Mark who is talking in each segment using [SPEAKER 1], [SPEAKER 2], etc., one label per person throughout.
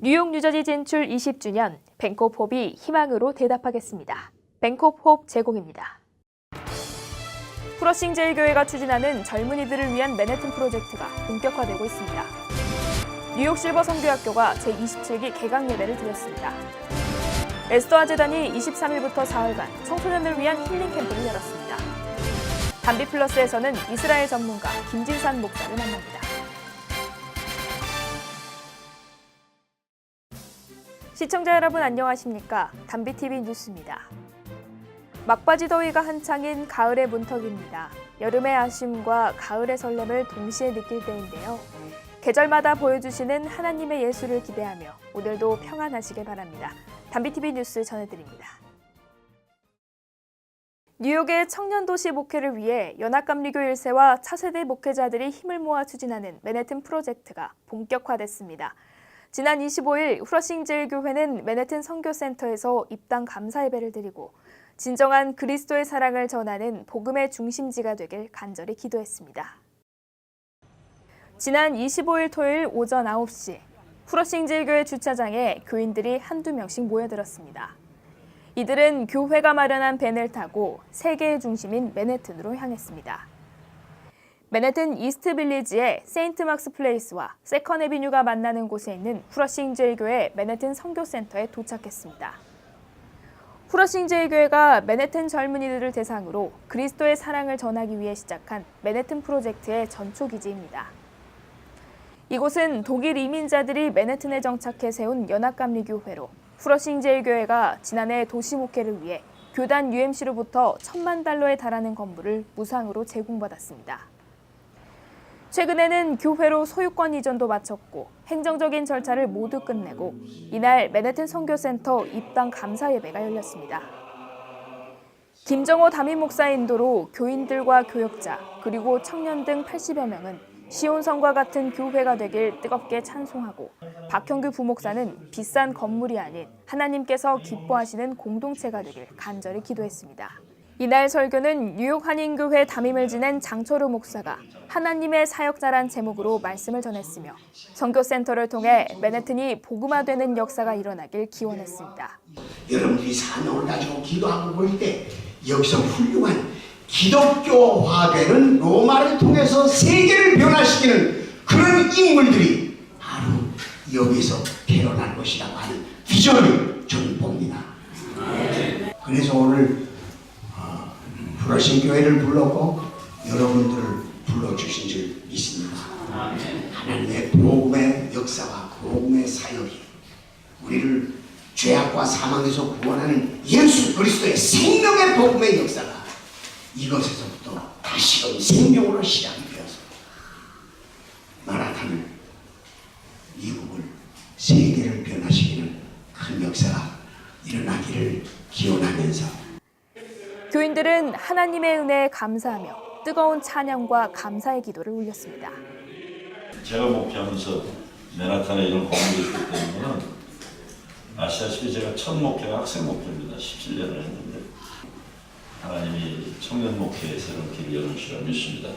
[SPEAKER 1] 뉴욕 뉴저지 진출 20주년 뱅크 오브 홉이 희망으로 대답하겠습니다. 뱅크 오브 홉 제공입니다. 프러싱 제일교회가 추진하는 젊은이들을 위한 맨해튼 프로젝트가 본격화되고 있습니다. 뉴욕 실버 선교학교가 제27기 개강 예배를 드렸습니다. 에스더아 재단이 23일부터 사흘간 청소년을 위한 힐링 캠프를 열었습니다. 담비 플러스에서는 이스라엘 전문가 김진산 목사를 만납니다. 시청자 여러분 안녕하십니까? 담비TV 뉴스입니다. 막바지 더위가 한창인 가을의 문턱입니다. 여름의 아쉬움과 가을의 설렘을 동시에 느낄 때인데요. 계절마다 보여주시는 하나님의 예수를 기대하며 오늘도 평안하시길 바랍니다. 담비TV 뉴스 전해드립니다. 뉴욕의 청년도시 목회를 위해 연합감리교 1세와 차세대 목회자들이 힘을 모아 추진하는 맨해튼 프로젝트가 본격화됐습니다. 지난 25일 프러싱 제일교회는 맨해튼 선교센터에서 입당 감사 예배를 드리고 진정한 그리스도의 사랑을 전하는 복음의 중심지가 되길 간절히 기도했습니다. 지난 25일 토요일 오전 9시 프러싱 제일교회 주차장에 교인들이 한두 명씩 모여들었습니다. 이들은 교회가 마련한 밴을 타고 세계의 중심인 맨해튼으로 향했습니다. 맨해튼 이스트 빌리지의 세인트 막스 플레이스와 세컨 애비뉴가 만나는 곳에 있는 프러싱 제일교회 맨해튼 선교센터에 도착했습니다. 프러싱 제일교회가 맨해튼 젊은이들을 대상으로 그리스도의 사랑을 전하기 위해 시작한 맨해튼 프로젝트의 전초기지입니다. 이곳은 독일 이민자들이 맨해튼에 정착해 세운 연합감리교회로 프러싱 제일교회가 지난해 도시 목회를 위해 교단 UMC로부터 $10,000,000에 달하는 건물을 무상으로 제공받았습니다. 최근에는 교회로 소유권 이전도 마쳤고 행정적인 절차를 모두 끝내고 이날 맨해튼 선교센터 입당 감사 예배가 열렸습니다. 김정호 담임 목사의 인도로 교인들과 교역자 그리고 청년 등 80여 명은 시온성과 같은 교회가 되길 뜨겁게 찬송하고 박형규 부목사는 비싼 건물이 아닌 하나님께서 기뻐하시는 공동체가 되길 간절히 기도했습니다. 이날 설교는 뉴욕 한인교회 담임을 지낸 장철우 목사가 하나님의 사역자란 제목으로 말씀을 전했으며 선교센터를 통해 맨해튼이 복음화되는 역사가 일어나길 기원했습니다.
[SPEAKER 2] 여러분들이 사명을 가지고 기도하고 볼 때 여기서 훌륭한 기독교화되는 로마를 통해서 세계를 변화시키는 그런 인물들이 바로 여기서 태어날 것이라고 하는 비전을 저는 봅니다. 그래서 오늘 프러싱 교회를 불렀고 여러분들을 불러주신 줄 믿습니다. 하나님의 복음의 역사와 복음의 사역이 우리를 죄악과 사망에서 구원하는 예수 그리스도의 생명의 복음의 역사가 이것에서부터 다시금 생명으로 시작이 되어서 마라탄을 미국을 세계를 변화시키는 큰 역사가 일어나기를 기원하면서
[SPEAKER 1] 교인들은 하나님의 은혜에 감사하며 뜨거운 찬양과 감사의 기도를 올렸습니다.
[SPEAKER 3] 제가 목회하면서 맨하탄에 이런 건물이 있기 때문에 아시다시피 제가 첫 목회가 학생 목회입니다. 17년을 했는데 하나님이 청년 목회에 새로운 길을 열어주시라 믿습니다.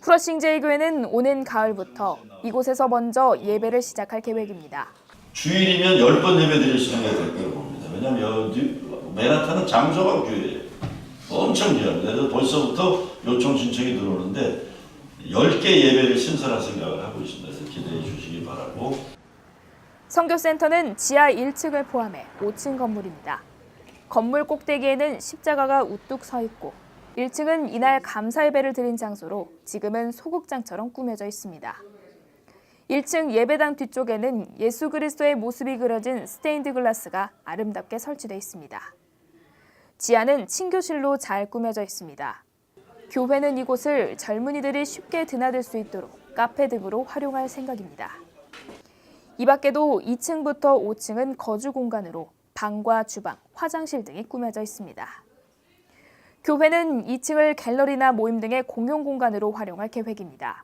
[SPEAKER 1] 프러싱 제일교회는 오는 가을부터 이곳에서 먼저 예배를 시작할 계획입니다.
[SPEAKER 3] 주일이면 10번 예배 드릴 수 있는 게 될 거라고 봅니다. 왜냐하면 맨하탄은 장소가 교회예요. 엄청 귀합니다. 그래서 벌써부터 요청 신청이 들어오는데 10개 예배를 신설할 생각을 하고 있습니다. 그래서 기대해 주시기 바라고.
[SPEAKER 1] 선교센터는 지하 1층을 포함해 5층 건물입니다. 건물 꼭대기에는 십자가가 우뚝 서 있고 1층은 이날 감사 예배를 드린 장소로 지금은 소극장처럼 꾸며져 있습니다. 1층 예배당 뒤쪽에는 예수 그리스도의 모습이 그려진 스테인드 글라스가 아름답게 설치되어 있습니다. 지하는 친교실로 잘 꾸며져 있습니다. 교회는 이곳을 젊은이들이 쉽게 드나들 수 있도록 카페 등으로 활용할 생각입니다. 이 밖에도 2층부터 5층은 거주 공간으로 방과 주방, 화장실 등이 꾸며져 있습니다. 교회는 2층을 갤러리나 모임 등의 공용 공간으로 활용할 계획입니다.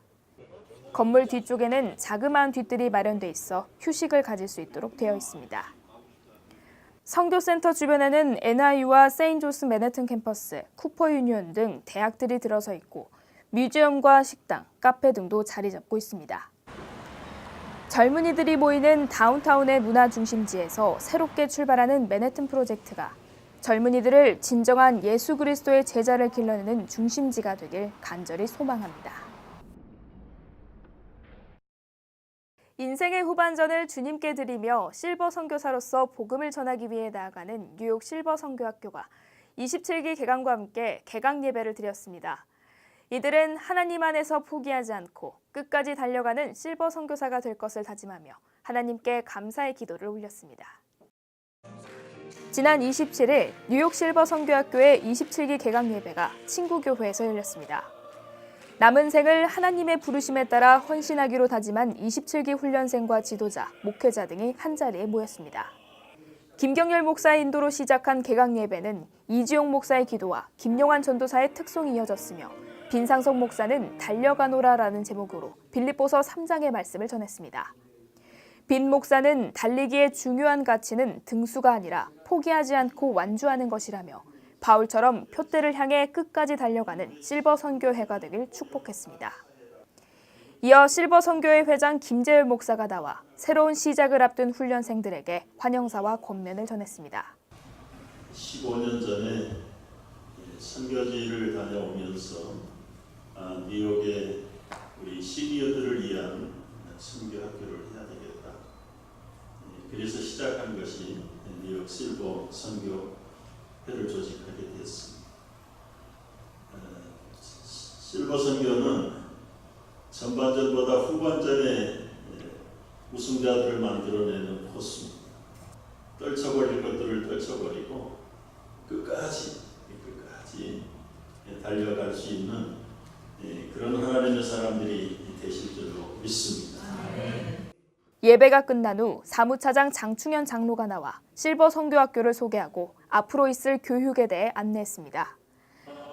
[SPEAKER 1] 건물 뒤쪽에는 자그마한 뒤뜰이 마련돼 있어 휴식을 가질 수 있도록 되어 있습니다. 선교센터 주변에는 NIU와 세인조스 맨해튼 캠퍼스, 쿠퍼 유니온 등 대학들이 들어서 있고 뮤지엄과 식당, 카페 등도 자리 잡고 있습니다. 젊은이들이 모이는 다운타운의 문화 중심지에서 새롭게 출발하는 맨해튼 프로젝트가 젊은이들을 진정한 예수 그리스도의 제자를 길러내는 중심지가 되길 간절히 소망합니다. 인생의 후반전을 주님께 드리며 실버 선교사로서 복음을 전하기 위해 나아가는 뉴욕 실버 선교학교가 27기 개강과 함께 개강 예배를 드렸습니다. 이들은 하나님 안에서 포기하지 않고 끝까지 달려가는 실버 선교사가 될 것을 다짐하며 하나님께 감사의 기도를 올렸습니다. 지난 27일 뉴욕 실버 선교학교의 27기 개강 예배가 친구교회에서 열렸습니다. 남은 생을 하나님의 부르심에 따라 헌신하기로 다짐한 27기 훈련생과 지도자, 목회자 등이 한자리에 모였습니다. 김경열 목사의 인도로 시작한 개강 예배는 이지용 목사의 기도와 김용환 전도사의 특송이 이어졌으며 빈상석 목사는 달려가노라라는 제목으로 빌립보서 3장의 말씀을 전했습니다. 빈 목사는 달리기의 중요한 가치는 등수가 아니라 포기하지 않고 완주하는 것이라며 바울처럼 표대를 향해 끝까지 달려가는 실버 선교회가 되길 축복했습니다. 이어 실버 선교회 회장 김재열 목사가 나와 새로운 시작을 앞둔 훈련생들에게 환영사와 권면을 전했습니다.
[SPEAKER 4] 15년 전에 선교지를 다녀오면서 뉴욕에 우리 시니어들을 위한 선교학교를 해야 되겠다. 그래서 시작한 것이 뉴욕 실버 선교회를 조직하게 됐습니다. 실버 선교는 전반전보다 후반전에 우승자들을 만들어내는 코스입니다. 떨쳐버릴 것들을 떨쳐버리고 끝까지 달려갈 수 있는 그런 하나님의 사람들이 되실 줄로 믿습니다.
[SPEAKER 1] 예배가 끝난 후 사무차장 장충현 장로가 나와 실버 선교학교를 소개하고 앞으로 있을 교육에 대해 안내했습니다.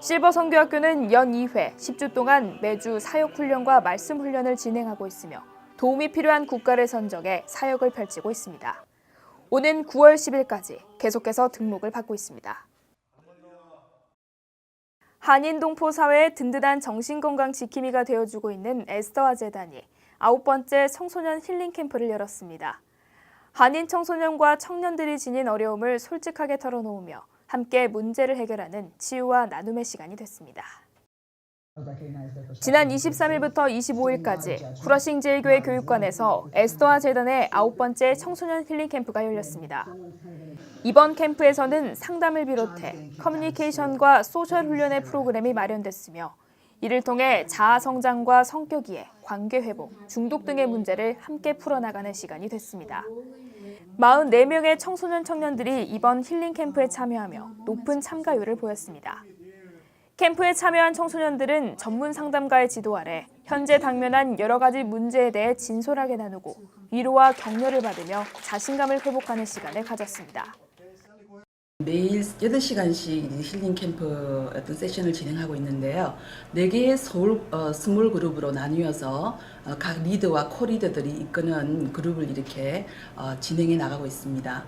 [SPEAKER 1] 실버 선교학교는 연 2회 10주 동안 매주 사역훈련과 말씀훈련을 진행하고 있으며 도움이 필요한 국가를 선정해 사역을 펼치고 있습니다. 오는 9월 10일까지 계속해서 등록을 받고 있습니다. 한인동포 사회의 든든한 정신건강 지킴이가 되어주고 있는 에스더아 재단이 9번째 청소년 힐링 캠프를 열었습니다. 한인 청소년과 청년들이 지닌 어려움을 솔직하게 털어놓으며 함께 문제를 해결하는 치유와 나눔의 시간이 됐습니다. 지난 23일부터 25일까지 후러싱 제일교회 교육관에서 에스더아 재단의 9번째 청소년 힐링 캠프가 열렸습니다. 이번 캠프에서는 상담을 비롯해 커뮤니케이션과 소셜 훈련의 프로그램이 마련됐으며 이를 통해 자아 성장과 성격 이해, 관계 회복, 중독 등의 문제를 함께 풀어나가는 시간이 됐습니다. 44명의 청소년 청년들이 이번 힐링 캠프에 참여하며 높은 참가율을 보였습니다. 캠프에 참여한 청소년들은 전문 상담가의 지도 아래 현재 당면한 여러 가지 문제에 대해 진솔하게 나누고 위로와 격려를 받으며 자신감을 회복하는 시간을 가졌습니다.
[SPEAKER 5] 매일 8시간씩 힐링 캠프 어떤 세션을 진행하고 있는데요. 4개의 스몰 그룹으로 나뉘어서 각 리더와 코리더들이 이끄는 그룹을 이렇게 진행해 나가고 있습니다.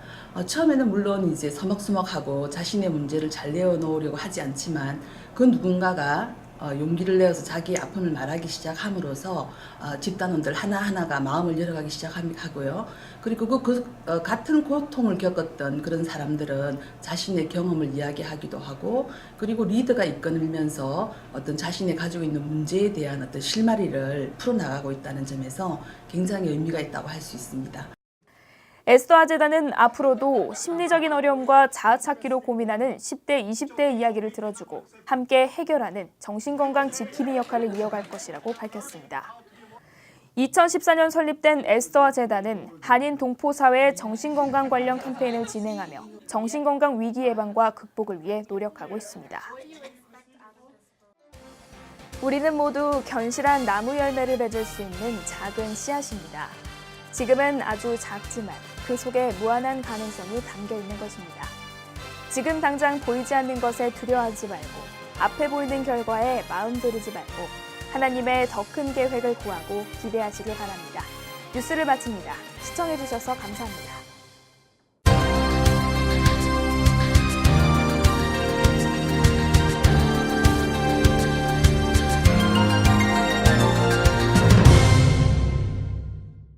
[SPEAKER 5] 처음에는 물론 이제 서먹서먹하고 자신의 문제를 잘 내어놓으려고 하지 않지만 그 누군가가 용기를 내어서 자기의 아픔을 말하기 시작함으로써 집단원들 하나하나가 마음을 열어가기 시작하고요. 그리고 같은 고통을 겪었던 그런 사람들은 자신의 경험을 이야기하기도 하고, 그리고 리더가 이끌면서 어떤 자신이 가지고 있는 문제에 대한 어떤 실마리를 풀어나가고 있다는 점에서 굉장히 의미가 있다고 할 수 있습니다.
[SPEAKER 1] 에스더아 재단은 앞으로도 심리적인 어려움과 자아 찾기로 고민하는 10대, 20대의 이야기를 들어주고 함께 해결하는 정신건강 지킴이 역할을 이어갈 것이라고 밝혔습니다. 2014년 설립된 에스더아 재단은 한인 동포 사회의 정신건강 관련 캠페인을 진행하며 정신건강 위기 예방과 극복을 위해 노력하고 있습니다. 우리는 모두 견실한 나무 열매를 맺을 수 있는 작은 씨앗입니다. 지금은 아주 작지만 그 속에 무한한 가능성이 담겨 있는 것입니다. 지금 당장 보이지 않는 것에 두려워하지 말고 앞에 보이는 결과에 마음 졸이지 말고 하나님의 더 큰 계획을 구하고 기대하시길 바랍니다. 뉴스를 마칩니다. 시청해주셔서 감사합니다.